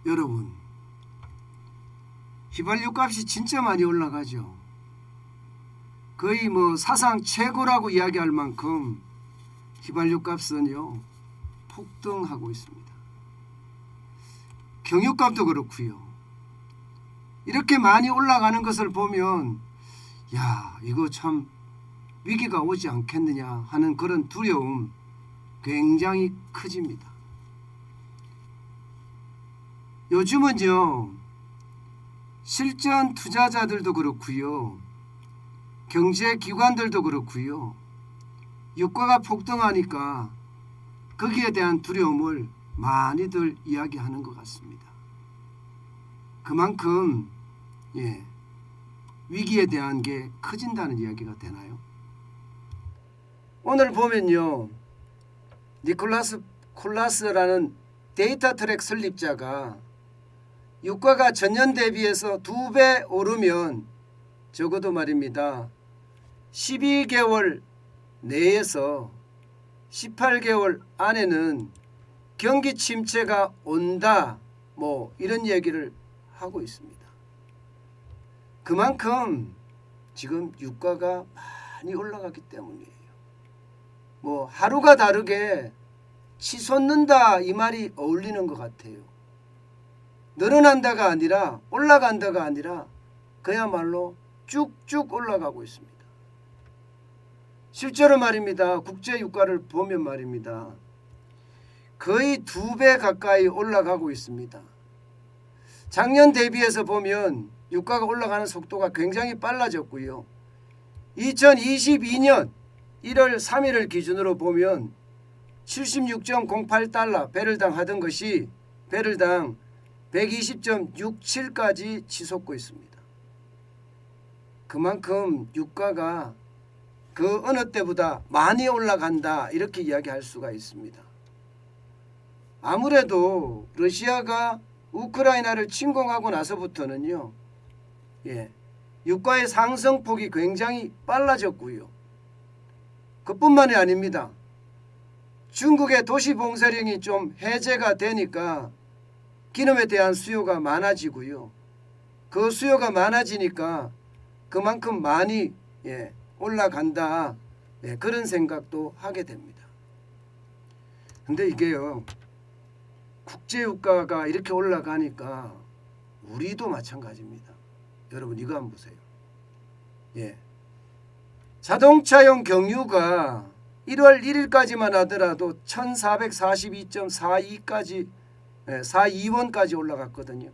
여러분, 휘발유 값이 진짜 많이 올라가죠. 거의 사상 최고라고 이야기할 만큼 휘발유 값은요 폭등하고 있습니다. 경유값도 그렇고요. 이렇게 많이 올라가는 것을 보면 야, 이거 참 위기가 오지 않겠느냐 하는 그런 두려움 굉장히 커집니다. 요즘은요 실전 투자자들도 그렇고요, 경제기관들도 그렇고요, 유가가 폭등하니까 거기에 대한 두려움을 많이들 이야기하는 것 같습니다. 그만큼 위기에 대한 게 커진다는 이야기가 되나요? 오늘 보면요, 니콜라스 콜라스라는 데이터 트랙 설립자가 유가가 전년 대비해서 2배 오르면 적어도 말입니다 12개월 내에서 18개월 안에는 경기 침체가 온다 이런 얘기를 하고 있습니다. 그만큼 지금 유가가 많이 올라갔기 때문이에요. 하루가 다르게 치솟는다 이 말이 어울리는 것 같아요. 늘어난다가 아니라 올라간다가 아니라 그야말로 쭉쭉 올라가고 있습니다. 실제로 말입니다. 국제 유가를 보면 말입니다. 거의 2배 가까이 올라가고 있습니다. 작년 대비해서 보면 유가가 올라가는 속도가 굉장히 빨라졌고요. 2022년 1월 3일을 기준으로 보면 76.08달러 배럴당 하던 것이 배럴당 120.67까지 치솟고 있습니다. 그만큼 유가가 그 어느 때보다 많이 올라간다 이렇게 이야기할 수가 있습니다. 아무래도 러시아가 우크라이나를 침공하고 나서부터는요 유가의 상승폭이 굉장히 빨라졌고요. 그뿐만이 아닙니다. 중국의 도시봉쇄령이 좀 해제가 되니까 기름에 대한 수요가 많아지고요. 그 수요가 많아지니까 그만큼 많이 올라간다 그런 생각도 하게 됩니다. 근데 이게요 국제유가가 이렇게 올라가니까 우리도 마찬가지입니다. 여러분 이거 한번 보세요. 자동차용 경유가 1월 1일까지만 하더라도 1442.42까지 42원까지 올라갔거든요.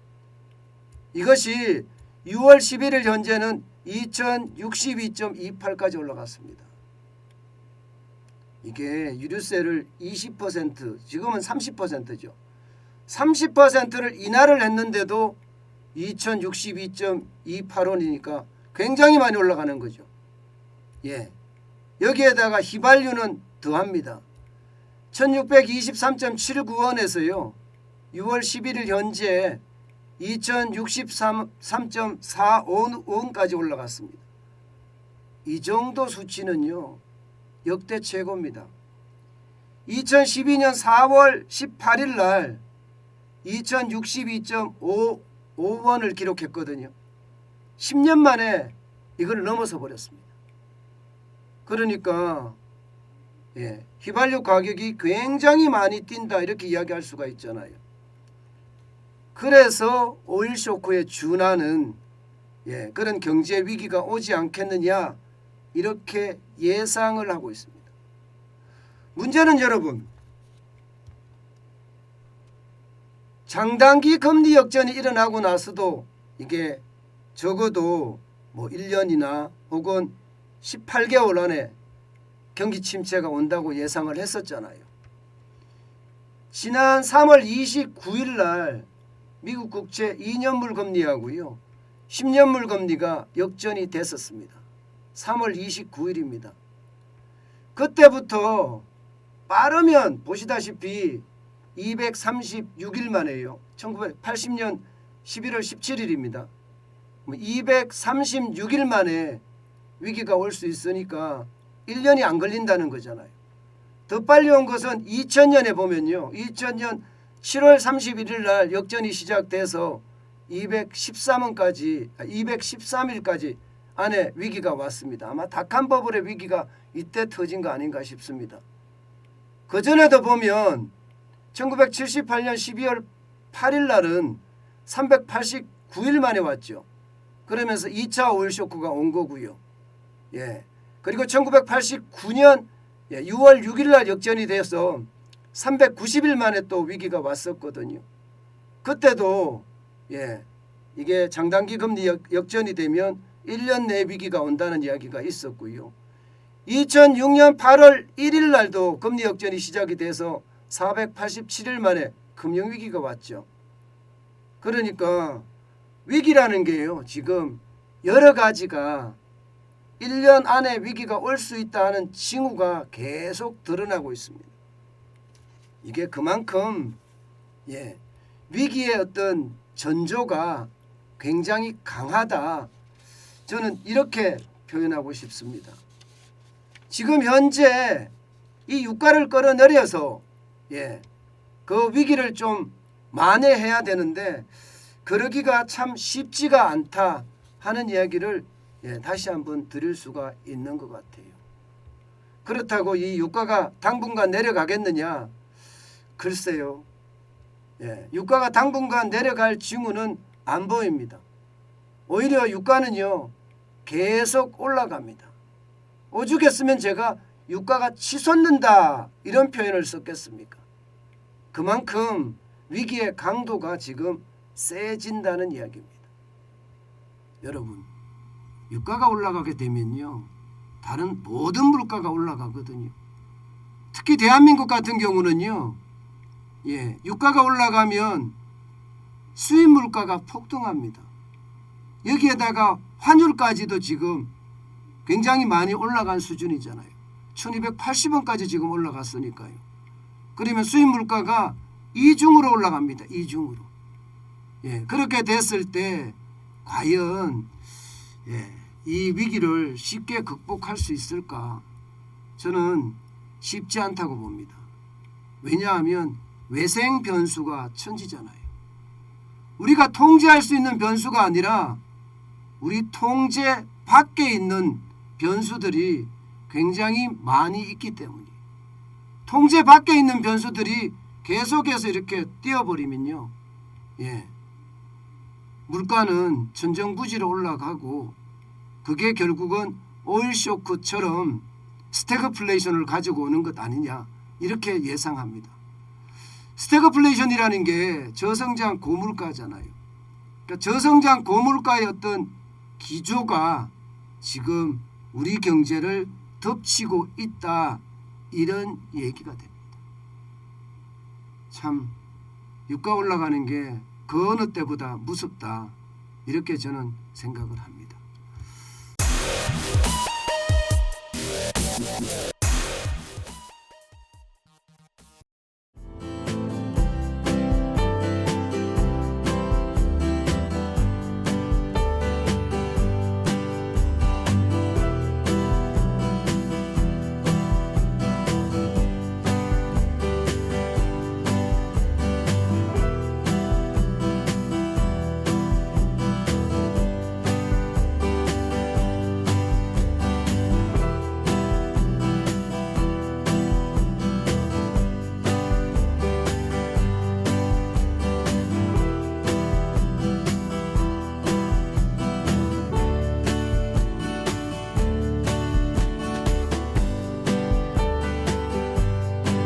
이것이 6월 11일 현재는 2062.28까지 올라갔습니다. 이게 유류세를 20% 지금은 30%죠. 30%를 인하를 했는데도 2062.28원이니까 굉장히 많이 올라가는 거죠. 여기에다가 휘발유는 더합니다. 1623.79원에서요 6월 11일 현재 2063.45원까지 올라갔습니다. 이 정도 수치는요 역대 최고입니다. 2012년 4월 18일 날 2062.55원을 기록했거든요. 10년 만에 이걸 넘어서 버렸습니다. 그러니까 휘발유 가격이 굉장히 많이 뛴다 이렇게 이야기할 수가 있잖아요. 그래서 오일 쇼크에 준하는 그런 경제 위기가 오지 않겠느냐 이렇게 예상을 하고 있습니다. 문제는 여러분 장단기 금리 역전이 일어나고 나서도 이게 적어도 1년이나 혹은 18개월 안에 경기 침체가 온다고 예상을 했었잖아요. 지난 3월 29일 날 미국 국채 2년물 금리하고요 10년물 금리가 역전이 됐었습니다. 3월 29일입니다. 그때부터 빠르면 보시다시피 236일 만에요. 1980년 11월 17일입니다. 236일 만에 위기가 올 수 있으니까 1년이 안 걸린다는 거잖아요. 더 빨리 온 것은 2000년에 보면요. 2000년 7월 31일 날 역전이 시작돼서 213일까지 안에 위기가 왔습니다. 아마 다칸 버블의 위기가 이때 터진 거 아닌가 싶습니다. 그전에도 보면 1978년 12월 8일 날은 389일 만에 왔죠. 그러면서 2차 오일 쇼크가 온 거고요. 예. 그리고 1989년 6월 6일 날 역전이 돼서 390일 만에 또 위기가 왔었거든요. 그때도 이게 장단기 금리 역전이 되면 1년 내 위기가 온다는 이야기가 있었고요. 2006년 8월 1일 날도 금리 역전이 시작이 돼서 487일 만에 금융위기가 왔죠. 그러니까 위기라는 게요. 지금 여러 가지가 1년 안에 위기가 올 수 있다는 징후가 계속 드러나고 있습니다. 이게 그만큼 위기의 어떤 전조가 굉장히 강하다. 저는 이렇게 표현하고 싶습니다. 지금 현재 이 유가를 끌어내려서 그 위기를 좀 만회해야 되는데 그러기가 참 쉽지가 않다 하는 이야기를 다시 한번 드릴 수가 있는 것 같아요. 그렇다고 이 유가가 당분간 내려가겠느냐? 글쎄요. 유가가 당분간 내려갈 징후는 안 보입니다. 오히려 유가는요 계속 올라갑니다. 오죽했으면 제가 유가가 치솟는다 이런 표현을 썼겠습니까? 그만큼 위기의 강도가 지금 세진다는 이야기입니다. 여러분, 유가가 올라가게 되면요 다른 모든 물가가 올라가거든요. 특히 대한민국 같은 경우는요 유가가 올라가면 수입 물가가 폭등합니다. 여기에다가 환율까지도 지금 굉장히 많이 올라간 수준이잖아요. 1280원까지 지금 올라갔으니까요. 그러면 수입 물가가 이중으로 올라갑니다. 이중으로. 그렇게 됐을 때 과연 이 위기를 쉽게 극복할 수 있을까? 저는 쉽지 않다고 봅니다. 왜냐하면 외생 변수가 천지잖아요. 우리가 통제할 수 있는 변수가 아니라 우리 통제 밖에 있는 변수들이 굉장히 많이 있기 때문이에요. 통제 밖에 있는 변수들이 계속해서 이렇게 뛰어버리면요 물가는 천정부지로 올라가고 그게 결국은 오일 쇼크처럼 스태그플레이션을 가지고 오는 것 아니냐 이렇게 예상합니다. 스태그플레이션이라는 게 저성장 고물가잖아요. 그러니까 저성장 고물가의 어떤 기조가 지금 우리 경제를 덮치고 있다 이런 얘기가 됩니다. 참 유가 올라가는 게 그 어느 때보다 무섭다 이렇게 저는 생각을 합니다.